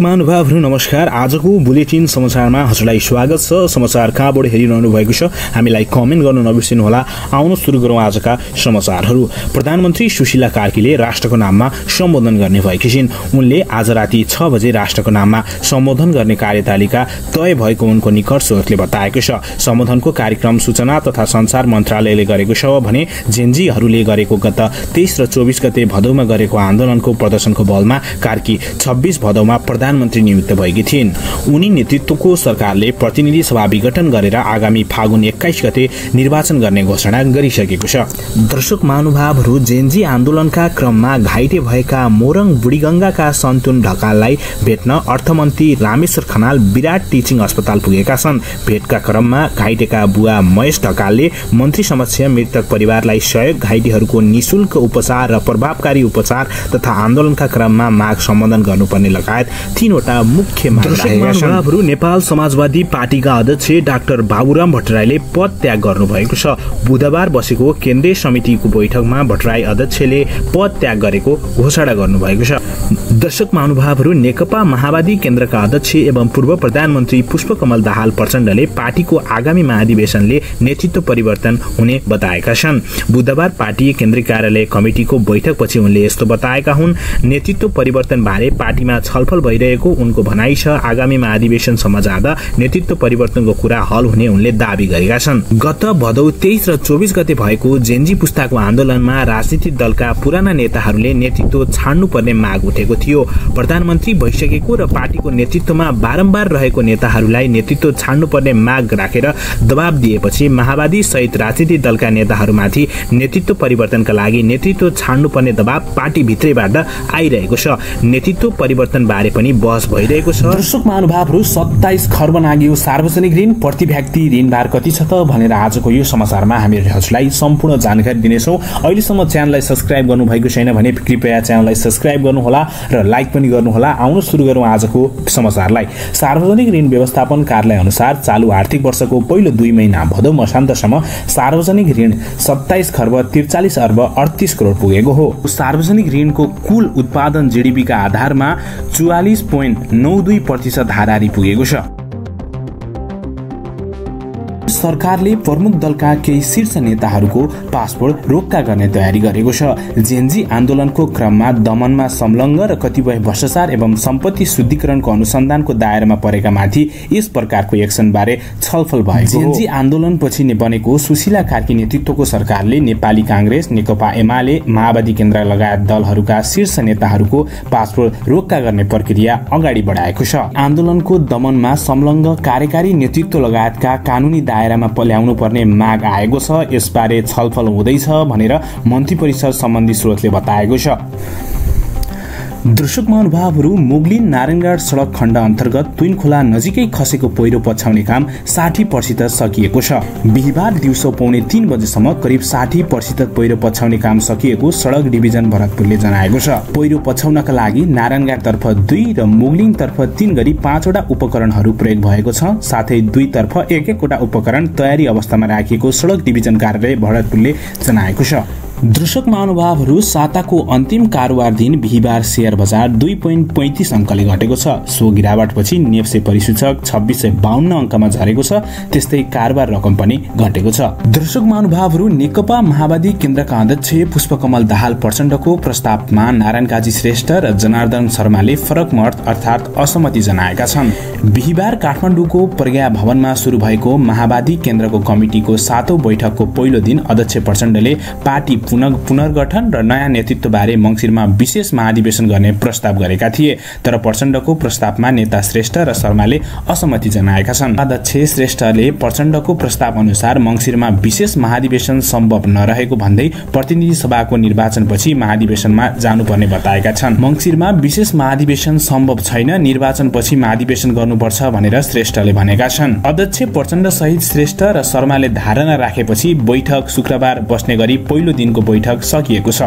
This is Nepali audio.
महानुभावहरु नमस्कार। आजको बुलेटिन समाचारमा हजुरलाई स्वागत छ। समाचार कहाँबाट हेरिरहनु भएको छ हामीलाई कमेन्ट गर्न नबिर्सनु होला। आउनु सुरु गरौँ आजका समाचारहरु। प्रधानमन्त्री सुशीला कार्कीले राष्ट्रको नाममा सम्बोधन गर्ने भएकी छिन्। उनले आज राति 6 बजे राष्ट्रको नाममा सम्बोधन गर्ने कार्यतालिका तय भएको उनको निकट स्रोतले बताएको छ। सम्बोधनको कार्यक्रम सूचना तथा संचार मन्त्रालयले गरेको छ भने जेनजीहरूले गरेको गत 23 र 24 गते भदौमा गरेको आन्दोलनको प्रदर्शनको बलमा कार्की 26 भदौमा प्रधानमन्त्री नियुक्त भएकी थिइन्। उनी नेतृत्वको सरकारले प्रतिनिधि सभा विघटन गरेर आगामी फागुन 21 गते निर्वाचन गर्ने घोषणा गरिसकेको छ। दर्शक महानुभावहरु, जेनजी आन्दोलनका क्रममा घाइते भएका मोरङ बुढीगंगाका सन्तुन ढकाललाई भेट्न अर्थमन्त्री रामेश्वर खनाल विराट टिचिङ अस्पताल पुगेका छन्। भेटका क्रममा घाइतेका बुवा महेश ढकालले मन्त्री समक्ष मृतक परिवारलाई सहयोग, घाइतेहरूको निशुल्क उपचार र प्रभावकारी उपचार तथा आन्दोलनका क्रममा माग सम्बोधन गर्नुपर्ने लगायत 3वटा मुख्य माग राखेका छन्। नेपाल समाजवादी पार्टीका अध्यक्ष डाक्टर बाबुराम भट्टराईले पद त्याग गर्नुभएको छ। बुधबार बसेको केन्द्रीय समितिको बैठकमा भट्टराई अध्यक्षले पद त्याग गरेको घोषणा गर्नुभएको छ। दर्शक महानुभावहरु, नेकपा माओवादी केन्द्रका अध्यक्ष एवं पूर्व प्रधानमन्त्री पुष्पकमल दाहाल प्रचण्डले पार्टीको आगामी महाधिवेशनले नेतृत्व परिवर्तन हुने बताएका छन्। बुधबार पार्टी केन्द्रीय कार्यालय कमिटिको बैठकपछि उनले यस्तो बताएका हुन्। नेतृत्व परिवर्तन बारे पार्टीमा छलफल भइरहेको उनको भनाइ छ। आगामी महाधिवेशनसम्म जाँदा नेतृत्व परिवर्तनको कुरा हल हुने उनले दावी गरेका छन्। गत भदौ 23 र 24 गते भएको जेनजी पुस्ताको आन्दोलनमा राजनीतिक दलका पुराना नेताहरूले नेतृत्व छाड्नुपर्ने माग उठेको थियो। प्रधानमन्त्री भइसकेको र पार्टीको नेतृत्वमा बारम्बार रहेको नेताहरूलाई नेतृत्व छाड्नुपर्ने माग राखेर दबाब दिएपछि माओवादी सहित राजनीतिक दलका नेताहरूमाथि नेतृत्व परिवर्तनका लागि नेतृत्व छाड्नुपर्ने दबाब पार्टी भित्रैबाट आइरहेको छ। नेतृत्व परिवर्तन बारे पनि बहस भइरहेको छ। दर्शक महानुभावहरु, 27 खर्ब नाग्यो सार्वजनिक ऋण। प्रति व्यक्ति ऋणभार कति छ त भनेर आजको यो समाचारमा हामी हजुरलाई सम्पूर्ण जानकारी दिनेछौँ। अहिलेसम्म च्यानललाई सब्स्क्राइब गर्नु भएको छैन भने कृपया च्यानललाई सब्स्क्राइब गर्नुहोला र लाइक पनि गर्नुहोला। आउनु सुरु गरौँ आजको समाचारलाई। सार्वजनिक ऋण व्यवस्थापन कार्यालय अनुसार चालु आर्थिक वर्षको पहिलो 2 महिना भदौ मसान्तसम्म सार्वजनिक ऋण 27 खर्ब 43 अर्ब 38 करोड पुगेको हो। सार्वजनिक ऋणको कुल उत्पादन जीडीपी का आधारमा 44.92% हाराहारी पुगेको छ। सरकारले प्रमुख दलका केही शीर्ष नेताहरूको पासपोर्ट रोक्का गर्ने तयारी गरेको छ। जेनजी आन्दोलनको क्रममा दमनमा संलग्न र कतिपय भ्रष्टाचार एवं सम्पत्ति शुद्धिकरणको अनुसन्धानको दायरामा परेका माथि यस प्रकारको एक्सन बारे छलफल भएको। जेनजी आन्दोलनपछि बनेको सुशीला कार्की नेतृत्वको सरकारले नेपाली कांग्रेस, नेकपा एमाले, माओवादी केन्द्र लगायत दलहरूका शीर्ष नेताहरूको पासपोर्ट रोक्का गर्ने प्रक्रिया अगाडि बढाएको छ। आन्दोलनको दमनमा संलग्न कार्यकारी नेतृत्व लगायतका कानूनी दायरामा ल्याउनु पर्ने माग आएको छ। यसबारे छलफल हुँदैछ भनेर मन्त्री परिषद सम्बन्धी स्रोतले बताएको छ। दर्शक महानुभावहरु, मुगलिन नारायणगढ सडक खण्ड अन्तर्गत तुइनखोला नजिकै खसेको पहिरो पछ्याउने काम 60% सकिएको छ। बिहिबार दिउँसो पौने 3 बजेसम्म करिब 60% पहिरो पछ्याउने काम सकिएको सडक डिभिजन भरतपुरले जनाएको छ। पहिरो पछ्याउनका लागि नारायणगढतर्फ 2 र मुगलिनतर्फ 3 गरी 5 वटा उपकरणहरू प्रयोग भएको छ। साथै 2 तर्फ 1-1 वटा उपकरण तयारी अवस्थामा राखिएको सडक डिभिजन कार्यालय भरतपुरले जनाएको छ। दर्शक महानुभावहरु, साताको अन्तिम कारोबार दिन बिहिबार शेयर बजार 2.35 अंकले घटेको छ। सो गिरावटपछि नेप्से परिसूचक 2652 अंकमा झरेको छ। त्यस्तै कारोबार रकम पनि घटेको छ। दर्शक महानुभावहरु, नेकपा माओवादी केन्द्रका अध्यक्ष पुष्पकमल दाहाल प्रचण्डको प्रस्तावमा नारायण काजी श्रेष्ठ र जनार्दन शर्माले फरक मत अर्थात असहमति जनाएका छन्। बिहिबार काठमाडौँको प्रज्ञा भवनमा सुरु भएको माओवादी केन्द्रको कमिटिको 7औं बैठकको पहिलो दिन अध्यक्ष प्रचण्डले पार्टी पुनर्गठन र नयाँ नेतृत्व बारे मंसिरमा विशेष महाधिवेशन गर्ने प्रस्ताव गरेका थिए। तर प्रचण्डको प्रस्तावमा नेता श्रेष्ठ र शर्माले असहमति जनाएका छन्। अध्यक्ष श्रेष्ठले प्रचण्डको प्रस्ताव अनुसार मंसिरमा विशेष महाधिवेशन सम्भव नरहेको भन्दै प्रतिनिधि सभाको निर्वाचनपछि महाधिवेशनमा जानुपर्ने बताएका छन्। मंसिरमा विशेष महाधिवेशन सम्भव छैन, निर्वाचनपछि महाधिवेशन गर्नुपर्छ भनेर श्रेष्ठले भनेका छन्। अध्यक्ष प्रचण्ड सहित श्रेष्ठ र शर्माले धारणा राखेपछि बैठक शुक्रबार बस्ने गरी पहिलो दिनको बैठक सकिएको छ।